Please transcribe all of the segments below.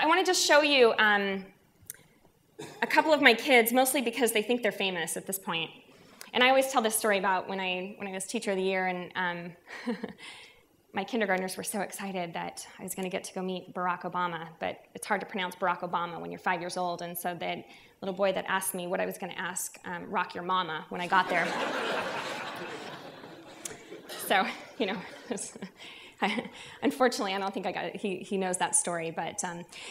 want to just show you a couple of my kids, mostly because they think they're famous at this point. And I always tell this story about when I was Teacher of the Year, and my kindergartners were so excited that I was going to get to go meet Barack Obama, but it's hard to pronounce Barack Obama when you're 5 years old, and so that little boy that asked me what I was going to ask Rock Your Mama when I got there. So, you know, unfortunately, I don't think he knows that story, but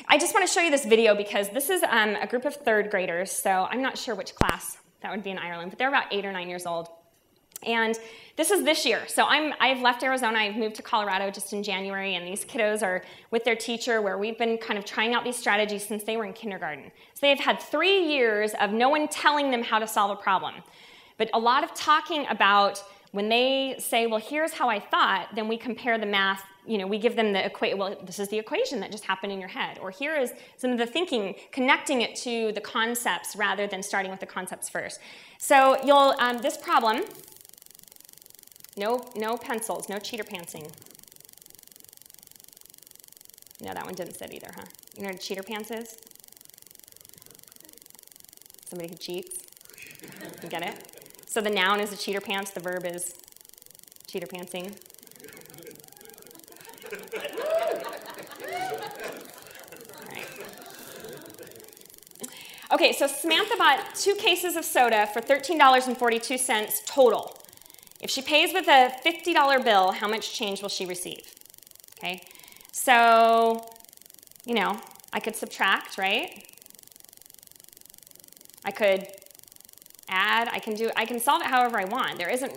I just want to show you this video because this is a group of third graders, so I'm not sure which class that would be in Ireland, but they're about 8 or 9 years old. And this is this year. So I've left Arizona. I've moved to Colorado just in January, and these kiddos are with their teacher where we've been kind of trying out these strategies since they were in kindergarten. So they've had 3 years of no one telling them how to solve a problem. But a lot of talking about when they say, well, here's how I thought, then we compare the math. You know, we give them the equation. Well, this is the equation that just happened in your head. Or here is some of the thinking, connecting it to the concepts rather than starting with the concepts first. So you'll, this problem, no pencils, no cheater pantsing. No, that one didn't sit either, huh? You know what a cheater pants is? Somebody who cheats. You get it? So the noun is a cheater pants, the verb is cheater pantsing. All right. Okay, so Samantha bought 2 cases of soda for $13.42 total. If she pays with a $50 bill, how much change will she receive? Okay, so, you know, I could subtract, right? I could add, I can solve it however I want. There isn't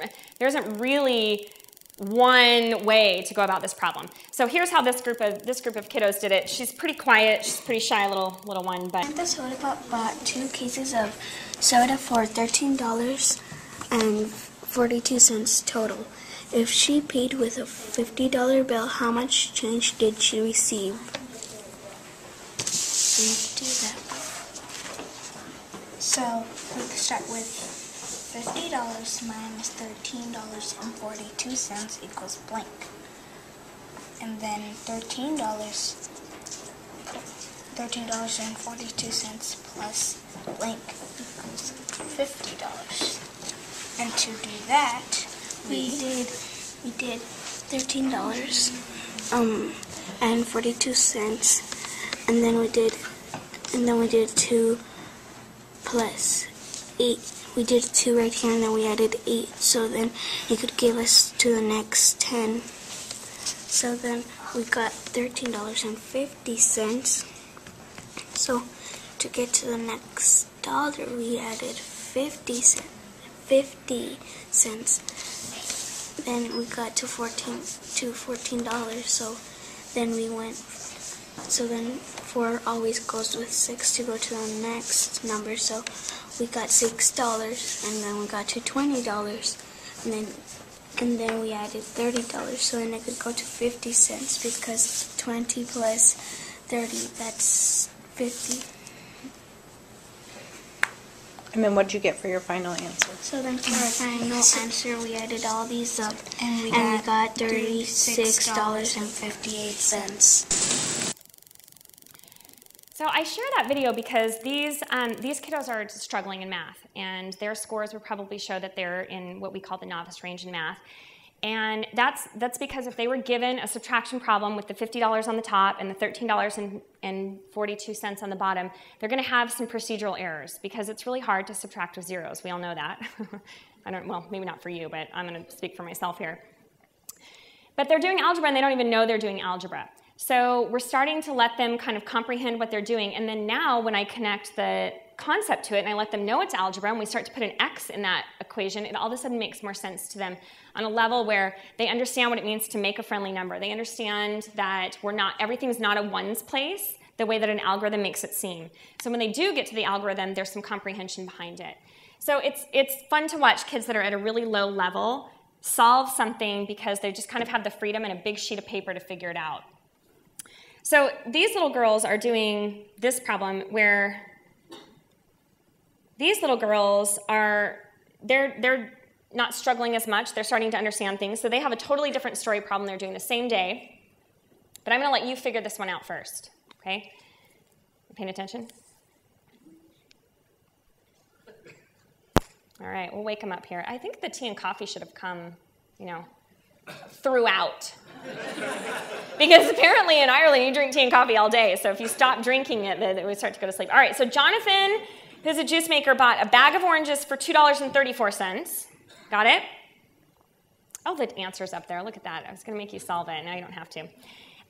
really one way to go about this problem. So here's how this group of kiddos did it. She's pretty quiet, she's pretty shy little one, but Samantha Soda bought 2 cases of soda for $13.42 total. If she paid with a $50 bill, how much change did she receive? So you can do that. So we can start with $50 minus $13.42 equals blank. And then $13.42 plus blank equals $50. And to do that, we did $13.42, and then we did 2 plus 8. We did 2 right here, and then we added 8. So then it could give us to the next 10. So then we got $13.50. So to get to the next dollar, we added 50 cents. Then we got to $14. So then we went. So then 4 always goes with 6 to go to the next number. So we got $6, and then we got to $20, and then we added $30. So then it could go to 50 cents because 20 plus 30, that's 50. And then what did you get for your final answer? So then for our final answer, we added all these up, and we got $36.58. So I share that video because these kiddos are struggling in math, and their scores would probably show that they're in what we call the novice range in math. And that's because if they were given a subtraction problem with the $50 on the top and the $13.42 on the bottom, they're going to have some procedural errors because it's really hard to subtract with zeros. We all know that. Well, maybe not for you, but I'm going to speak for myself here. But they're doing algebra, and they don't even know they're doing algebra. So we're starting to let them kind of comprehend what they're doing. And then now when I connect the concept to it and I let them know it's algebra and we start to put an x in that equation, it all of a sudden makes more sense to them on a level where they understand what it means to make a friendly number. They understand that everything's not a ones place the way that an algorithm makes it seem. So when they do get to the algorithm, there's some comprehension behind it. So it's fun to watch kids that are at a really low level solve something because they just kind of have the freedom and a big sheet of paper to figure it out. So these little girls are doing this problem where these little girls they're not struggling as much. They're starting to understand things. So they have a totally different story problem they're doing the same day. But I'm going to let you figure this one out first, okay? Paying attention? All right, we'll wake them up here. I think the tea and coffee should have come, throughout. Because apparently in Ireland, you drink tea and coffee all day. So if you stop drinking it, then we start to go to sleep. All right, so Jonathan, who's a juice maker, bought a bag of oranges for $2.34. Got it? Oh, the answer's up there. Look at that. I was going to make you solve it. Now you don't have to.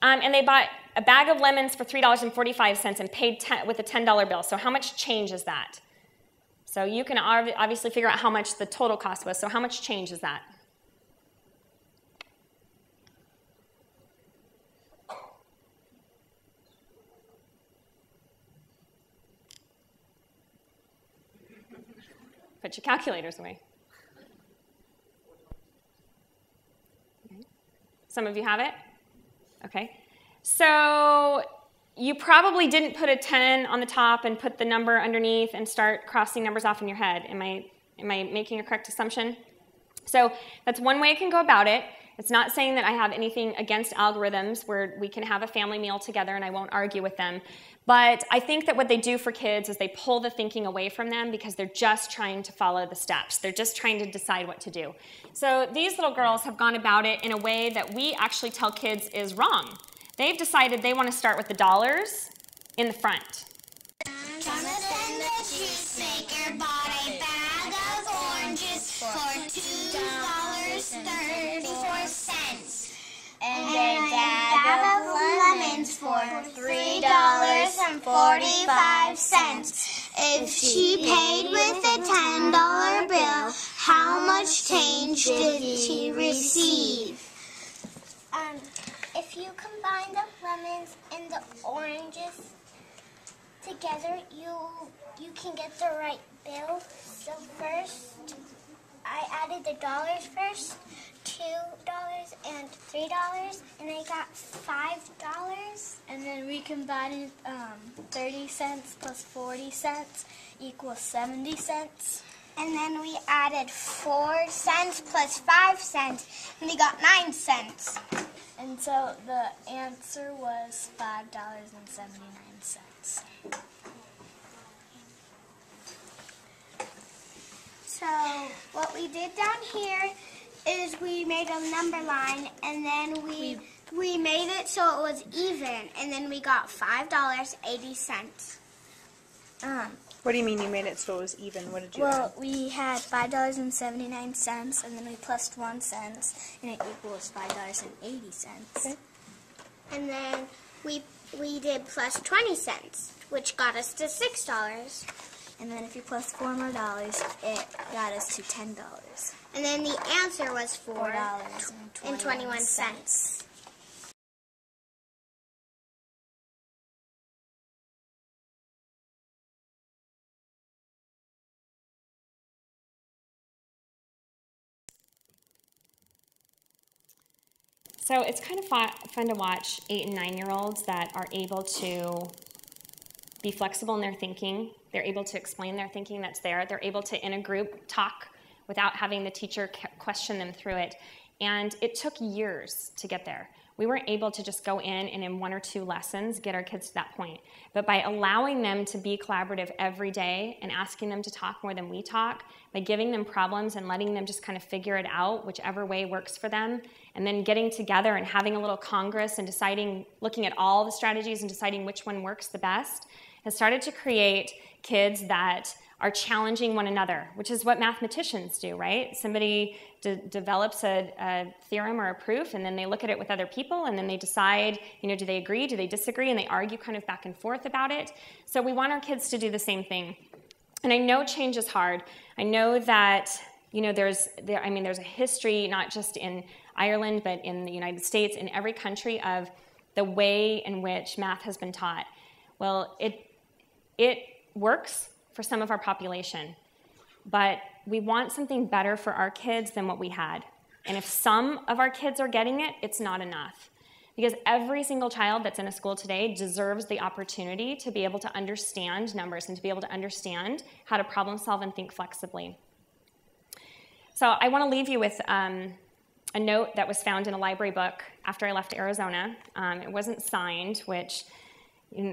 And they bought a bag of lemons for $3.45 and paid with a $10 bill. So how much change is that? So you can obviously figure out how much the total cost was. So how much change is that? Put your calculators away. Okay. Some of you have it? Okay. So you probably didn't put a 10 on the top and put the number underneath and start crossing numbers off in your head. Am I making a correct assumption? So that's one way you can go about it. It's not saying that I have anything against algorithms where we can have a family meal together and I won't argue with them. But I think that what they do for kids is they pull the thinking away from them because they're just trying to follow the steps. They're just trying to decide what to do. So these little girls have gone about it in a way that we actually tell kids is wrong. They've decided they want to start with the dollars in the front. Jonathan the juice maker bought a bag of oranges for $2.34 and a bag of lemons for $3.45. If she paid with a $10 bill, how much change did she receive? If you combine the lemons and the oranges together, you can get the right bill. So first, I added the dollars first, $2 and $3, and I got $5. And then we combined 30 cents plus 40 cents equals 70 cents. And then we added 4 cents plus 5 cents, and we got 9 cents. And so the answer was $5.79. So what we did down here is we made a number line, and then we made it so it was even, and then we got $5.80. What do you mean you made it so it was even? What did you Well, add? we had $5.79, and then we plus 1 cent, and it equals $5.80. Okay. And then we did plus 20 cents, which got us to $6. And then if you plus 4 more dollars, it got us to $10. And then the answer was $4.21. So it's kind of fun to watch 8- and 9-year-olds that are able to be flexible in their thinking. They're able to explain their thinking that's there. They're able to, in a group, talk without having the teacher question them through it. And it took years to get there. We weren't able to just go in and in 1 or 2 lessons get our kids to that point. But by allowing them to be collaborative every day and asking them to talk more than we talk, by giving them problems and letting them just kind of figure it out whichever way works for them, and then getting together and having a little congress and deciding, looking at all the strategies and deciding which one works the best, has started to create kids that are challenging one another, which is what mathematicians do, right? Somebody develops a theorem or a proof, and then they look at it with other people, and then they decide, do they agree, do they disagree, and they argue kind of back and forth about it. So we want our kids to do the same thing. And I know change is hard. I know that, there's a history, not just in Ireland, but in the United States, in every country, of the way in which math has been taught. Well, it works for some of our population, but we want something better for our kids than what we had. And if some of our kids are getting it, it's not enough. Because every single child that's in a school today deserves the opportunity to be able to understand numbers and to be able to understand how to problem solve and think flexibly. So I want to leave you with a note that was found in a library book after I left Arizona. It wasn't signed, which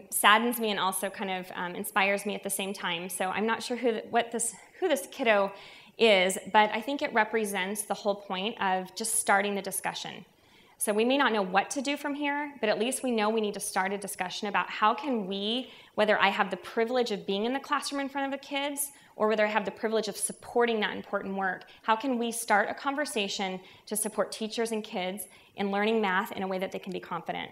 saddens me and also kind of inspires me at the same time. So I'm not sure who this kiddo is, but I think it represents the whole point of just starting the discussion. So we may not know what to do from here, but at least we know we need to start a discussion about how can we, whether I have the privilege of being in the classroom in front of the kids or whether I have the privilege of supporting that important work, how can we start a conversation to support teachers and kids in learning math in a way that they can be confident?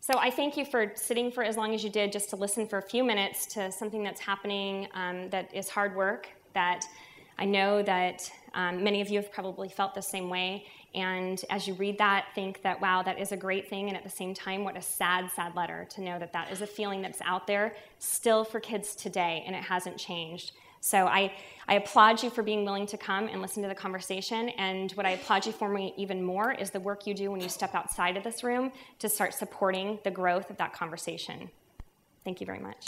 So I thank you for sitting for as long as you did just to listen for a few minutes to something that's happening that is hard work, that I know that many of you have probably felt the same way. And as you read that, think that, wow, that is a great thing. And at the same time, what a sad, sad letter to know that that is a feeling that's out there still for kids today, and it hasn't changed. So I applaud you for being willing to come and listen to the conversation, and what I applaud you for even more is the work you do when you step outside of this room to start supporting the growth of that conversation. Thank you very much.